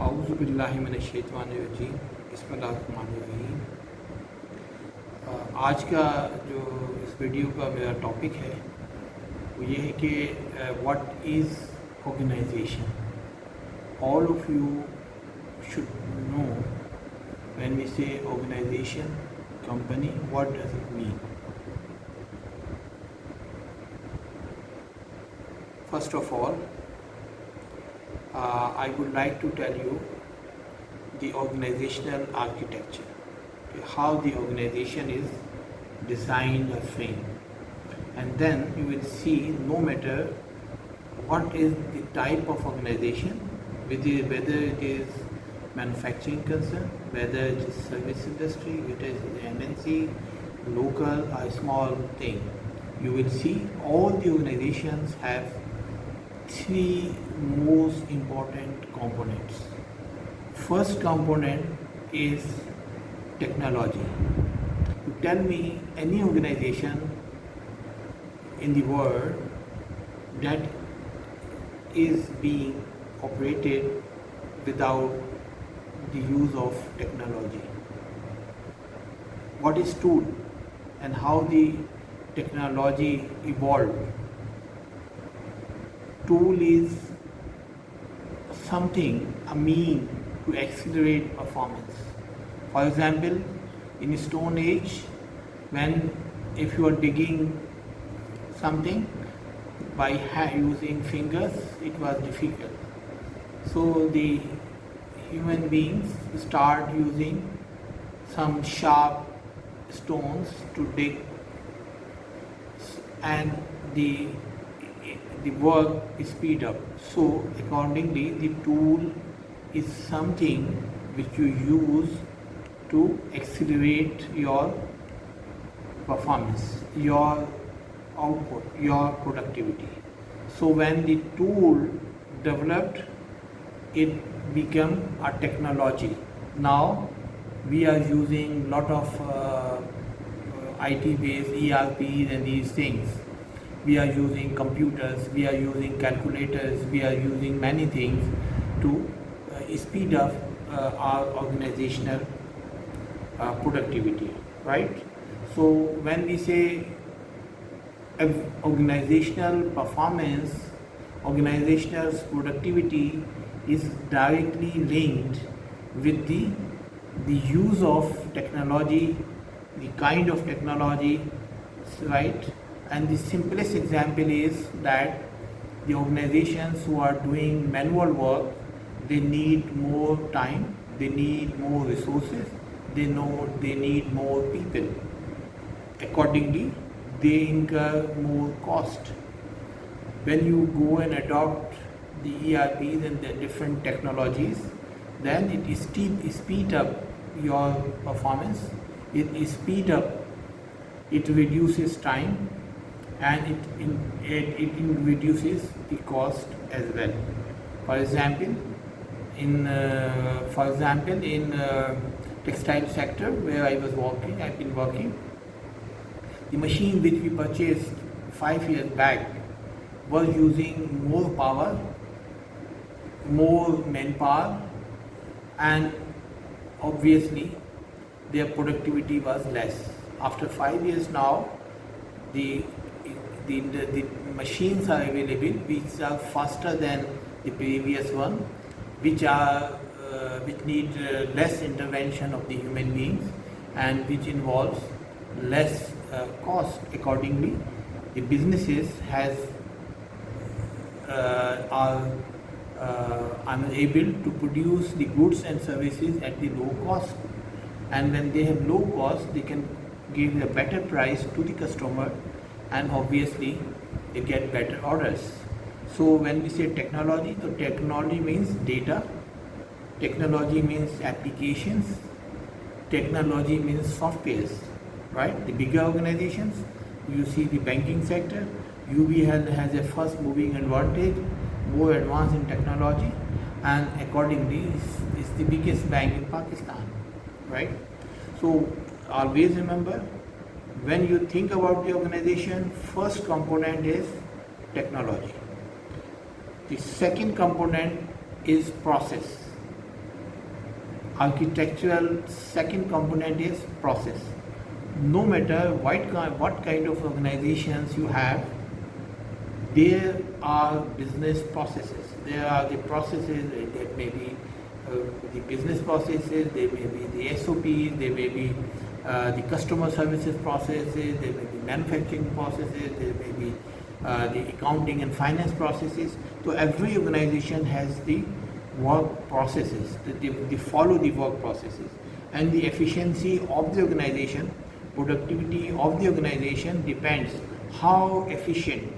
औज़ुबिल्लाहि मिनश्शैतानिर्रजीम बिस्मिल्लाहिर्रहमानिर्रहीम। आज का जो इस वीडियो का मेरा टॉपिक है वो ये है कि what is organisation. All of you should know when we say organisation company what does it mean. First of all I would like to tell you the organizational architecture, how the organization is designed or framed, and then you will see no matter what is the type of organization, whether it is manufacturing concern, whether it is service industry, it is MNC, local or small thing, you will see all the organizations have three most important components. First component is technology. You tell me any organization in the world that is being operated without the use of technology. What is tool and how the technology evolved. Tool is something, a mean to accelerate performance. For example, in Stone Age, when if you are digging something by using fingers, it was difficult. So the human beings start using some sharp stones to dig, and the work is speed up. So accordingly the tool is something which you use to accelerate your performance, your output, your productivity. So when the tool developed, it became a technology. Now we are using lot of IT based ERPs and these things. We are using computers, we are using calculators, we are using many things to speed up our organizational productivity, right? So when we say organizational performance, organizational productivity is directly linked with the use of technology, the kind of technology, right? And the simplest example is that the organizations who are doing manual work, they need more time, they need more resources, they need more people. Accordingly, they incur more cost. When you go and adopt the ERPs and the different technologies, then it speed up your performance, it speed up, it reduces time, and it reduces the cost as well. For example, in textile sector where I've been working, the machine which we purchased 5 years back was using more power, more manpower, and obviously their productivity was less. After 5 years now, the machines are available which are faster than the previous one, which need less intervention of the human beings, and which involves less cost. Accordingly, the businesses are unable to produce the goods and services at the low cost, and when they have low cost, they can give a better price to the customer, and obviously they get better orders. So when we say technology, so technology means data, technology means applications, technology means softwares, right? The bigger organizations, you see the banking sector, UBL has a first moving advantage, more advanced in technology, and accordingly is the biggest bank in Pakistan, right? So always remember, when you think about the organization, first component is technology. The second component is process. architectural second component is process. No matter what kind of organizations you have, there are business processes. There are the processes that may be the business processes, there may be the SOPs, there may be the customer services processes, there may be manufacturing processes, there may be the accounting and finance processes. So every organization has the work processes, they follow the work processes, and the efficiency of the organization, productivity of the organization depends how efficient,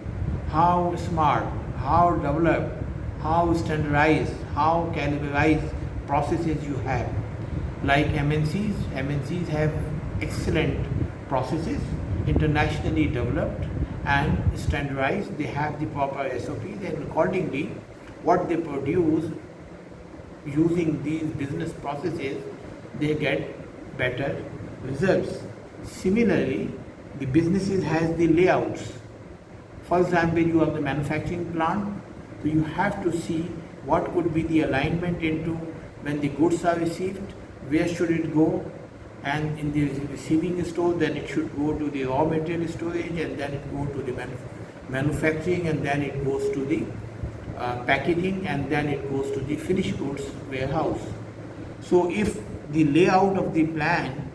how smart, how developed, how standardized, how calibrized processes you have. Like MNCs have excellent processes, internationally developed and standardized. They have the proper SOPs, and accordingly what they produce using these business processes, they get better results. Similarly, the businesses has the layouts. For example, you have the manufacturing plant, so you have to see what could be the alignment into when the goods are received, where should it go, and in the receiving store, then it should go to the raw material storage, and then it go to the manufacturing, and then it goes to the packaging, and then it goes to the finished goods warehouse. So if the layout of the plan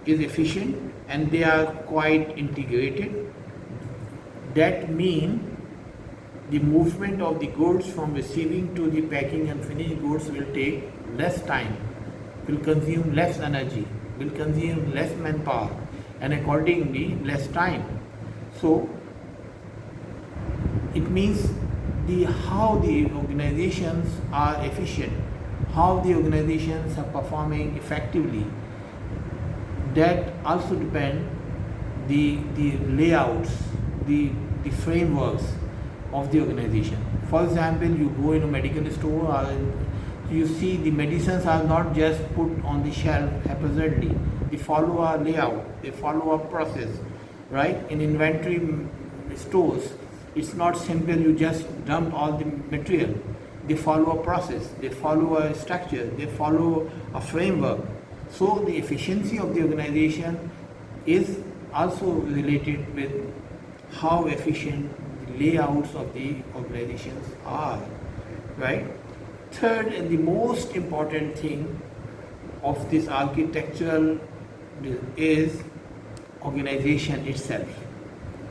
is efficient and they are quite integrated, that means the movement of the goods from receiving to the packing and finished goods will take less time, will consume less energy, will consume less manpower, and accordingly less time. So it means how the organizations are efficient, how the organizations are performing effectively, that also depend the layouts, the frameworks of the organization. For example, you go in a medical store, or you see the medicines are not just put on the shelf haphazardly. They follow a layout, they follow a process, right? In inventory stores, it's not simple, you just dump all the material. They follow a process, they follow a structure, they follow a framework. So the efficiency of the organization is also related with how efficient the layouts of the organizations are, right? Third, and the most important thing of this architectural is organization itself.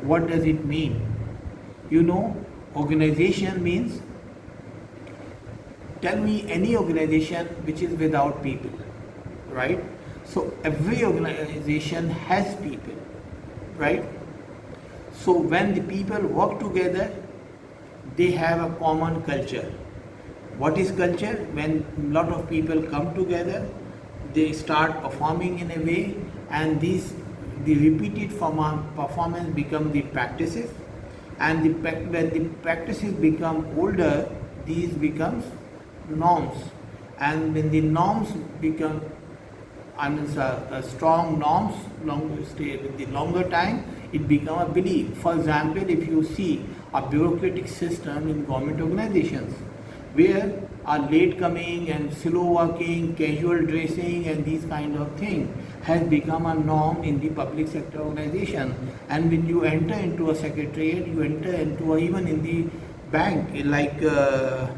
What does it mean? You know, organization means, tell me any organization which is without people, right? So every organization has people, right? So when the people work together, they have a common culture. What is culture? When a lot of people come together, they start performing in a way, and the repeated performance become the practices, and when the practices become older, these becomes norms, and when the norms become, strong norms, stay with the longer time, it become a belief. For example, if you see a bureaucratic system in government organizations, where are late coming and slow working, casual dressing, and these kind of things has become a norm in the public sector organization. And when you enter into a secretariat, you enter into even in the bank, like a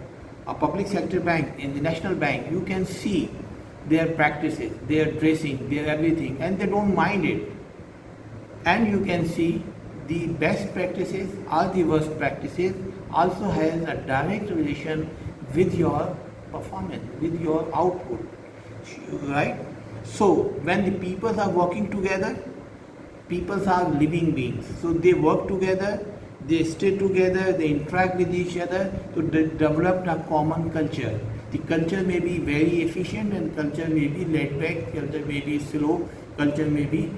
public sector bank, in the national bank, you can see their practices, their dressing, their everything, and they don't mind it. And you can see the best practices or the worst practices also has a direct relation with your performance, with your output, right? So when the people are working together, people are living beings, so they work together, they stay together, they interact with each other to develop a common culture. The culture may be very efficient, and culture may be laid back, culture may be slow, culture may be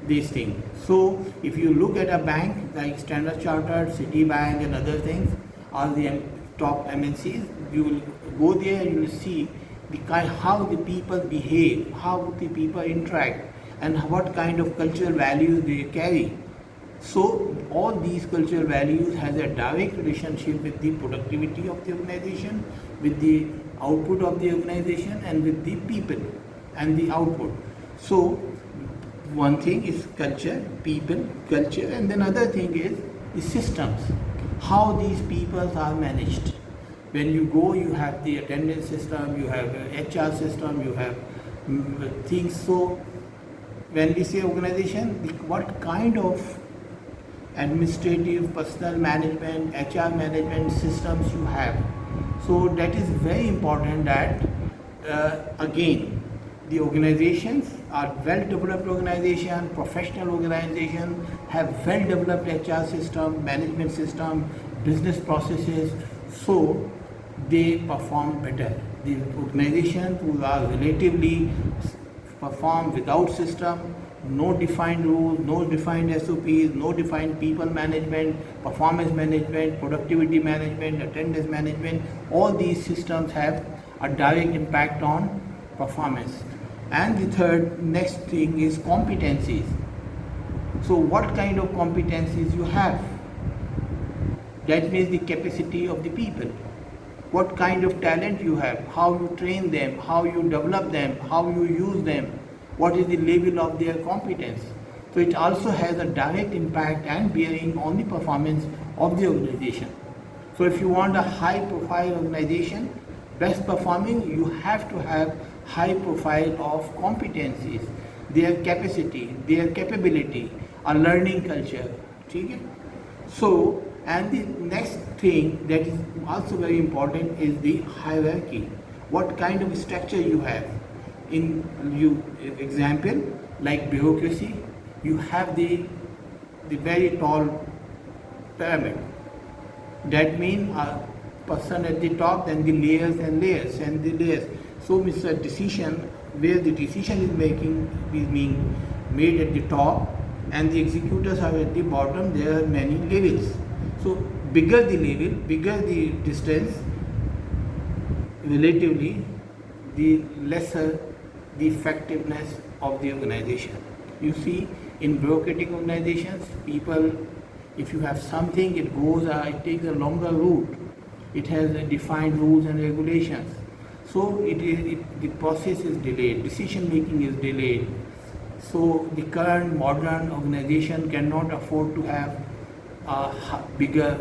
this thing. So if you look at a bank like Standard Chartered, Citibank, and other things, all the top MNCs, you will go there and you will see how the people behave, how the people interact, and what kind of cultural values they carry. So all these cultural values has a direct relationship with the productivity of the organization, with the output of the organization, and with the people. and the output. So one thing is culture, people, culture, and then other thing is the systems, how these people are managed. When you go, you have the attendance system, you have HR system, you have things. So when we say organization, what kind of administrative, personal management, HR management systems you have. So that is very important that again, the organizations are well-developed organization, professional organization, have well-developed HR system, management system, business processes, so they perform better. The organizations who are relatively perform without system, no defined rules, no defined SOPs, no defined people management, performance management, productivity management, attendance management, all these systems have a direct impact on performance. And the third next thing is competencies. So what kind of competencies you have? That means the capacity of the people. What kind of talent you have, how you train them, how you develop them, how you use them, what is the level of their competence. So it also has a direct impact and bearing on the performance of the organization. So if you want a high profile organization, best performing, you have to have high profile of competencies, their capacity, their capability, a learning culture. Okay? So, and the next thing that is also very important is the hierarchy. What kind of structure you have. In example, like bureaucracy, you have the very tall pyramid. That means a person at the top, then the layers and layers and the layers. So it's a decision where the decision is being made at the top and the executors are at the bottom. There are many levels. So bigger the level, bigger the distance, relatively the lesser the effectiveness of the organization. You see, in bureaucratic organizations, people, if you have something, it takes a longer route. It has defined rules and regulations. So the process is delayed, decision making is delayed. So the current modern organization cannot afford to have bigger,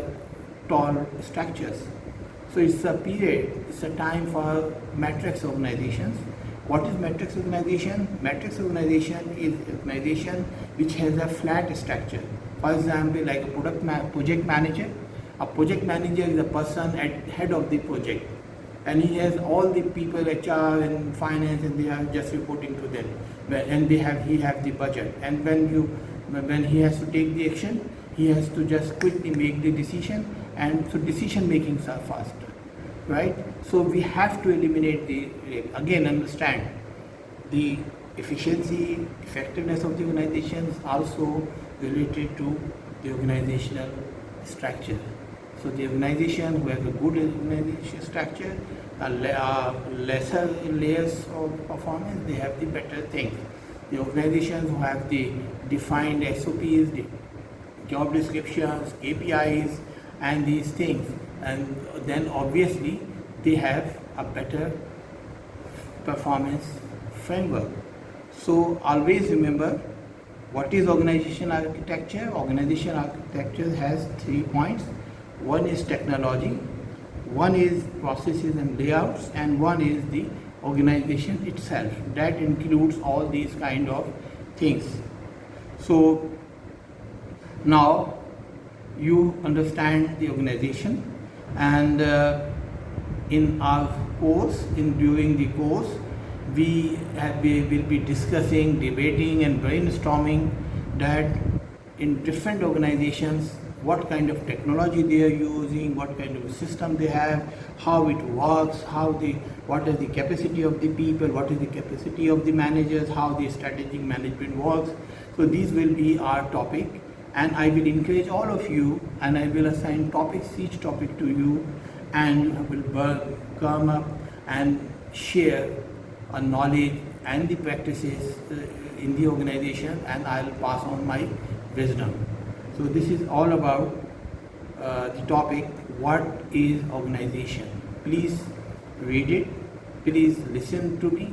tall structures. So it's a period, it's a time for matrix organizations. What is matrix organization? Matrix organization is organization which has a flat structure. For example, like a project manager. A project manager is a person at head of the project, and he has all the people, HR and finance, and they are just reporting to them. And he have the budget. And when he has to take the action, he has to just quickly make the decision, and so decision makings are faster. Right? So we have to eliminate understand the efficiency, effectiveness of the organization is also related to the organizational structure. So the organization who has a good organization structure, lesser layers of performance, they have the better things. The organizations who have the defined SOPs, the job descriptions, KPIs, and these things, and then obviously they have a better performance framework. So always remember, what is organization architecture? Organization architecture has 3 points. One is technology, one is processes and layouts, and one is the organization itself. That includes all these kind of things. So now you understand the organization, and in our course, during the course, we will be discussing, debating and brainstorming that in different organizations what kind of technology they are using, what kind of system they have, how it works, what is the capacity of the people, what is the capacity of the managers, how the strategic management works. So these will be our topic, and I will encourage all of you, and I will assign each topic to you, and you will come up and share a knowledge and the practices in the organization, and I'll pass on my wisdom. So this is all about the topic, what is organization. Please read it, please listen to me,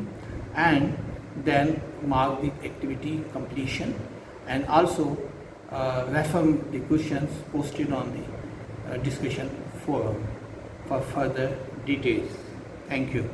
and then mark the activity completion, and also refer the questions posted on the discussion forum for further details. Thank you.